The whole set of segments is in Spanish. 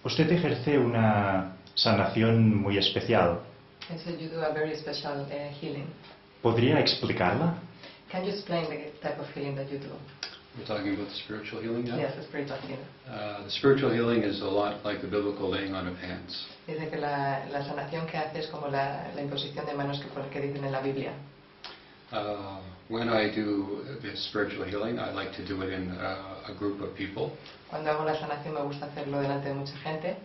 Usted ejerce una sanación muy especial. And so you do a very special healing. ¿Podría explicarla? Can you explain the type of healing that you do? We're talking about the spiritual healing now? Yes, the spiritual healing. The spiritual healing is a lot like the biblical laying on of hands. Dice que la sanación que hace es como la imposición de manos que dicen en la Biblia. When I do this spiritual healing, I like to do it in a group of people. Cuando hago la sanación me gusta hacerlo delante de mucha gente.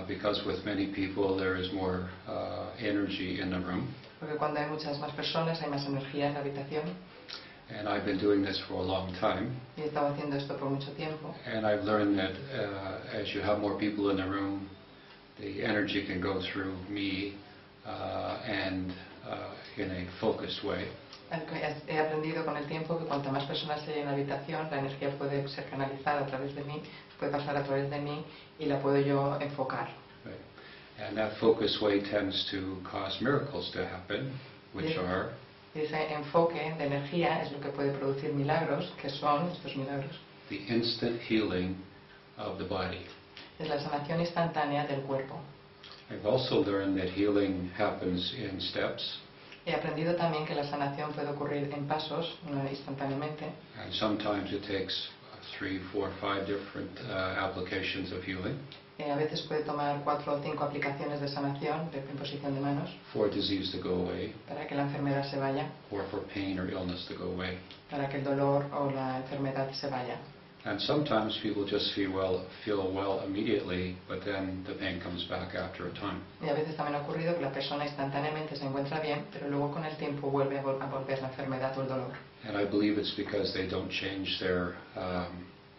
Because with many people there is more energy in the room. Porque cuando hay muchas más personas hay más energía en la habitación. And I've been doing this for a long time. Y he estado haciendo esto por mucho tiempo. And I've learned that as you have more people in the room, the energy can go through me and in a focused way. He aprendido con el tiempo que cuanto más personas hay en la habitación, la energía puede ser canalizada a través de mí, puede pasar a través de mí y la puedo yo enfocar. Right. And that focused way tends to cause miracles to happen, which are ese enfoque de energía es lo que puede producir milagros, que son estos milagros. The instant healing of the body. Es la sanación instantánea del cuerpo. I've also learned that healing happens in steps. He aprendido también que la sanación puede ocurrir en pasos, no instantáneamente. And sometimes it takes 3, 4, 5 different applications of healing. A veces puede tomar 4 o 5 aplicaciones de sanación, de imposición de manos, For disease to go away, para que la enfermedad se vaya, or for pain or illness to go away. para que el dolor o la enfermedad se vaya. And sometimes people just feel well immediately, but then the pain comes back after a time. Y a veces también ha ocurrido que la persona instantáneamente se encuentra bien, pero luego con el tiempo vuelve a volver la enfermedad o el dolor. And I believe it's because they don't change their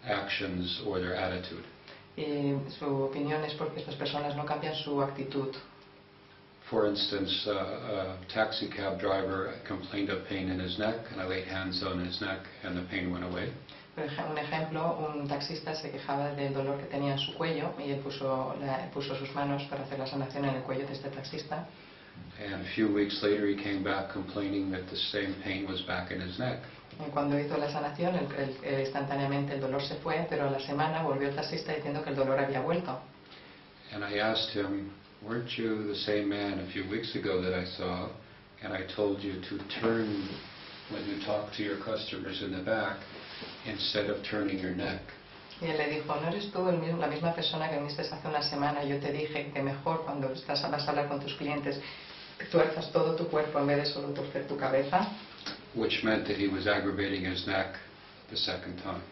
actions or their attitude. Y su opinión es porque estas personas no cambian su actitud. For instance, a taxi cab driver complained of pain in his neck, and I laid hands on his neck, and the pain went away. Por ejemplo, un taxista se quejaba del dolor que tenía en su cuello y él puso sus manos para hacer la sanación en el cuello de este taxista. And a few weeks later, he came back complaining that the same pain was back in his neck. Y cuando hizo la sanación, instantáneamente el dolor se fue, pero a la semana volvió el taxista diciendo que el dolor había vuelto. And I asked him, "Weren't you the same man a few weeks ago that I saw? And I told you to turn when you talk to your customers in the back instead of turning your neck." Y él le dijo, ¿no eres tú la misma persona que viniste hace una semana? Yo te dije que mejor cuando vas a hablar con tus clientes, tuerzas todo tu cuerpo en vez de solo torcer tu cabeza. Which meant that he was aggravating his neck the second time.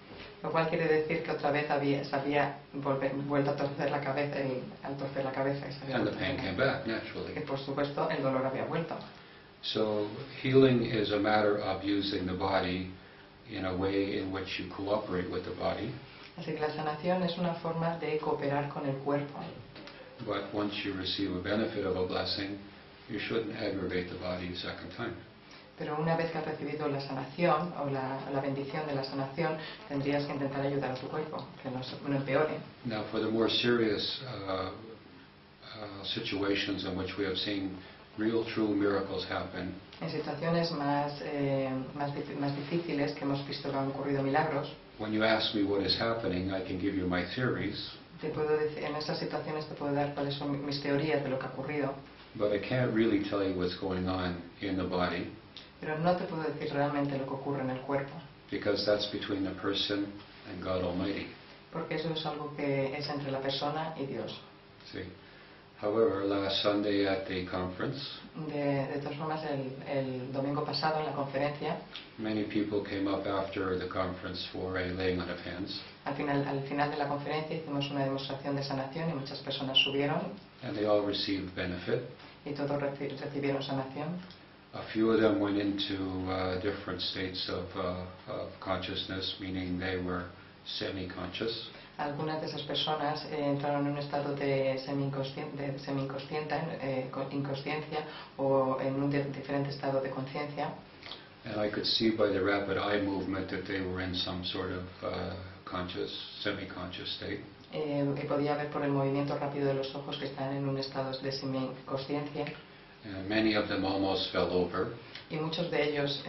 Lo cual quiere decir que otra vez se había vuelto a torcer la cabeza y al torcer la cabeza And the pain came back naturally. y por supuesto el dolor había vuelto. So healing is a matter of using the body in a way in which you cooperate with the body. Así que la sanación es una forma de cooperar con el cuerpo. But once you receive a benefit of a blessing, you shouldn't aggravate the body a second time. Pero una vez que has recibido la sanación o la bendición de la sanación, tendrías que intentar ayudar a tu cuerpo, que no empeore. Now, for the more serious situations in which we have seen real, true miracles happen, En situaciones más difíciles que hemos visto que han ocurrido milagros, when you ask me what is happening, I can give you my theories, te puedo decir, en esas situaciones te puedo dar cuáles son mis teorías de lo que ha ocurrido, but I can't really tell you what's going on in the body, pero no te puedo decir realmente lo que ocurre en el cuerpo, because that's between the person and God Almighty. porque eso es algo que es entre la persona y Dios. See? However, last Sunday at the conference, De todas formas, el domingo pasado en la conferencia, many people came up after the conference for a laying on of hands, al final de la conferencia hicimos una demostración de sanación y muchas personas subieron and they all received benefit. y todos recibieron sanación. A few of them went into different states of consciousness, meaning they were semi-conscious. Algunas de esas personas entraron en un estado de inconsciencia o en un diferente estado de conciencia. And I could see by the rapid eye movement that they were in some sort of conscious, semi-conscious state. Y podía ver por el movimiento rápido de los ojos que están en un estado de semiconsciencia. And many of them almost fell over. y muchos de ellos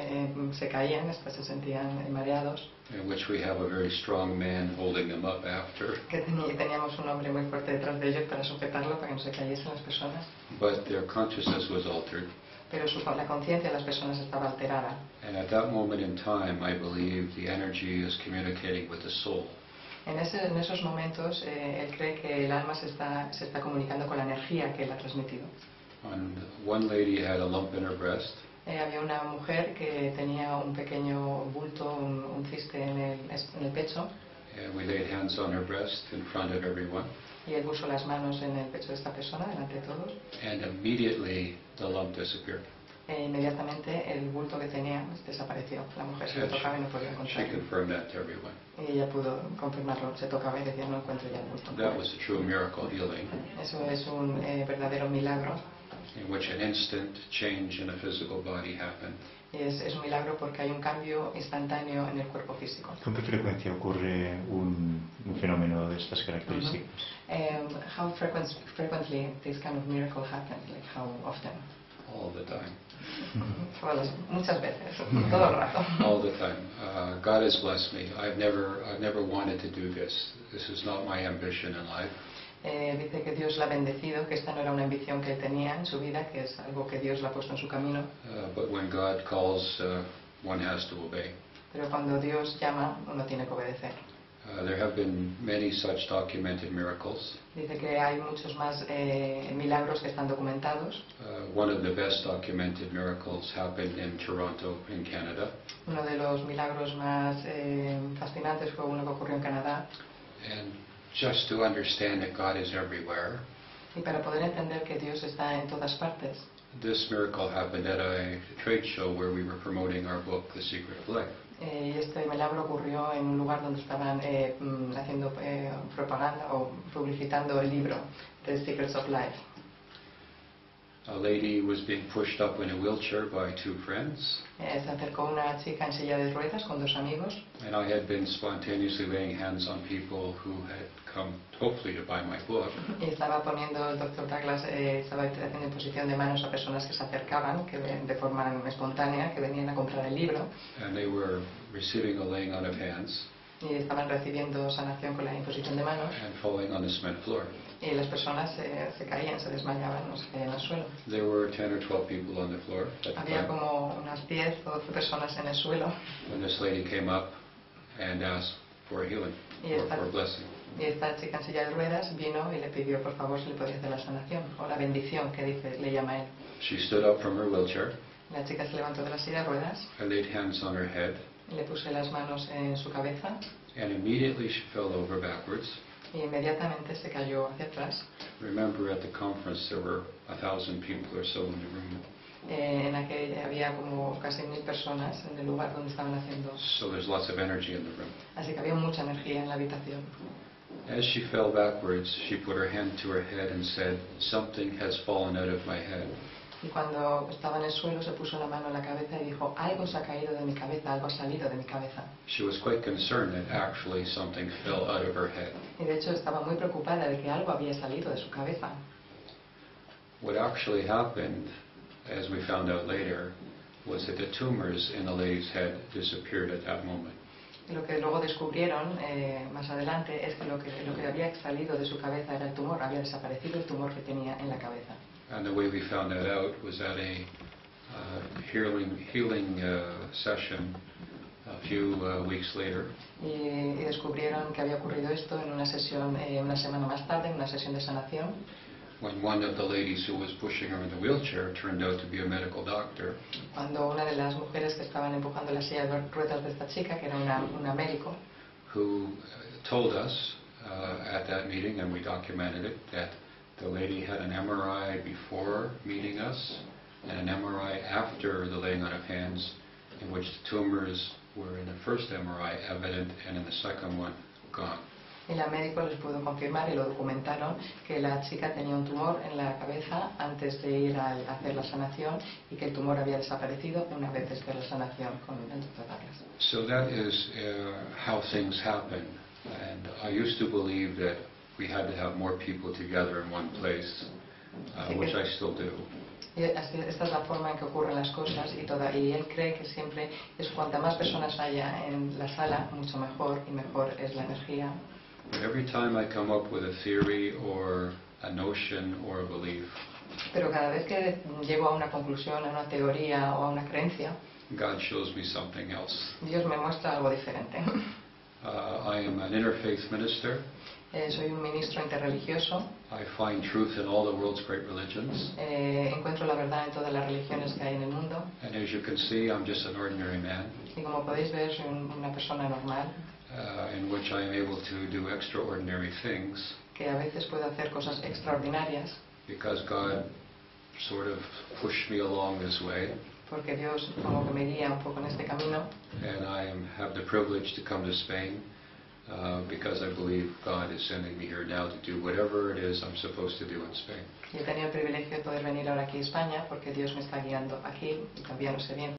se caían, hasta se sentían mareados. In which we have a very strong man holding them up after. Que teníamos un hombre muy fuerte detrás de ellos para sujetarlo, para que no se cayesen las personas. But their consciousness was altered. Pero la conciencia de las personas estaba alterada. And at that moment in time, I believe the energy is communicating with the soul. En esos momentos, él cree que el alma se está comunicando con la energía que él ha transmitido. And one lady had a lump in her breast. Había una mujer que tenía un pequeño bulto, un ciste en el pecho. And we laid hands on her breast in front of everyone. Y él puso las manos en el pecho de esta persona, delante de todos. And immediately the lump disappeared. Inmediatamente el bulto que tenía desapareció. La mujer se lo tocaba y no podía She encontrarlo. confirmed that to everyone. Y ella pudo confirmarlo. Se tocaba y decía, no encuentro ya el bulto. That was a true miracle healing, Eso es un verdadero milagro. in which an instant change in the physical body happened. Y es un milagro porque hay un cambio instantáneo en el cuerpo físico. ¿Con qué frecuencia ocurre un fenómeno de estas características? How frequently this kind of miracle happens? Like how often? All the time. Muchas veces, todo el rato. All the time. God has blessed me. I've never wanted to do this. This is not my ambition in life. Dice que Dios la ha bendecido, que esta no era una ambición que él tenía en su vida, que es algo que Dios le ha puesto en su camino. But when God calls, one has to obey. Pero cuando Dios llama, uno tiene que obedecer. There have been many such documented miracles. Dice que hay muchos más milagros que están documentados. One of the best documented miracles happened in Toronto, in Canada. Uno de los milagros más fascinantes fue uno que ocurrió en Canadá. And just to understand that God is everywhere, Y para poder entender que Dios está en todas partes, this miracle happened at a trade show where we were promoting our book, The Secret of Life. y este milagro ocurrió en un lugar donde estaban haciendo propaganda o publicitando el libro The Secrets of Life. A lady was being pushed up in a wheelchair by two friends, Se acercó una chica en silla de ruedas con dos amigos and I had been spontaneously laying hands on people who had come, hopefully, to buy my book. y estaba poniendo el Dr. Douglas, estaba haciendo imposición de manos a personas que se acercaban, que de forma espontánea, que venían a comprar el libro, And they were receiving a laying on of hands y estaban recibiendo sanación con la imposición de manos, and falling on the cement floor. y las personas se caían, se desmayaban, no se caían al suelo. There were 10 or 12 people on the floor at the Había time. como unas 10 o 12 personas en el suelo, When this lady came up and asked for a healing, y or for a blessing. esta chica en silla de ruedas vino y le pidió por favor si le podía hacer la sanación, o la bendición que dice, le llama él. She stood up from her wheelchair. La chica se levantó de la silla de ruedas, I laid hands on her head, le puse las manos en su cabeza, and immediately she fell over backwards. y inmediatamente se cayó hacia atrás. Remember, at the conference there were 1,000 people or so in the room. En aquel había como casi 1000 personas en el lugar donde estaban haciendo. So there's lots of energy in the room. Así que había mucha energía en la habitación. As she fell backwards, she put her hand to her head and said, "Something has fallen out of my head." Y cuando estaba en el suelo se puso la mano en la cabeza y dijo, algo se ha caído de mi cabeza, algo ha salido de mi cabeza. She was quite concerned that actually something fell out of her head. Y de hecho estaba muy preocupada de que algo había salido de su cabeza. What actually happened, as we found out later, was that the tumors in the lady's head disappeared at that moment. Y lo que luego descubrieron más adelante es que lo que había salido de su cabeza era el tumor, había desaparecido el tumor que tenía en la cabeza. And the way we found that out was at a healing session a few weeks later. Y descubrieron que había ocurrido esto en una sesión, una semana más tarde, en una sesión de sanación, When one of the ladies who was pushing her in the wheelchair turned out to be a medical doctor. cuando una de las mujeres que estaban empujando la silla de ruedas de esta chica, que era una médico, Who told us at that meeting, and we documented it, that the lady had an MRI before meeting us and an MRI after the laying on of hands, in which the tumors were in the first MRI evident and in the second one gone. y la médico les pudo confirmar y lo documentaron que la chica tenía un tumor en la cabeza antes de ir a hacer la sanación y que el tumor había desaparecido una vez después de la sanación con el Dr. Douglas. So that is how things happen. And I used to believe that we had to have more people together in one place, which I still do. Y esta es la forma en que ocurren las cosas y él cree que siempre es cuanta más personas haya en la sala, mucho mejor y mejor es la energía. But every time I come up with a theory or a notion or a belief, Pero cada vez que llego a una conclusión, a una teoría o a una creencia, God shows me something else. Dios me muestra algo diferente. I am an interfaith minister. Soy un ministro interreligioso. I find truth in all the world's great religions. Encuentro la verdad en todas las religiones que hay en el mundo. And as you can see, I'm just an ordinary man. Y como podéis ver, soy una persona normal. In which I am able to do extraordinary things. Que a veces puedo hacer cosas extraordinarias. Because God sort of pushed me along this way. Porque Dios como que me guía un poco en este camino. And I have the privilege to come to Spain because I believe God is sending me here now to do whatever it is I'm supposed to do in Spain. Y he tenido el privilegio de poder venir ahora aquí a España porque Dios me está guiando aquí y todavía no sé bien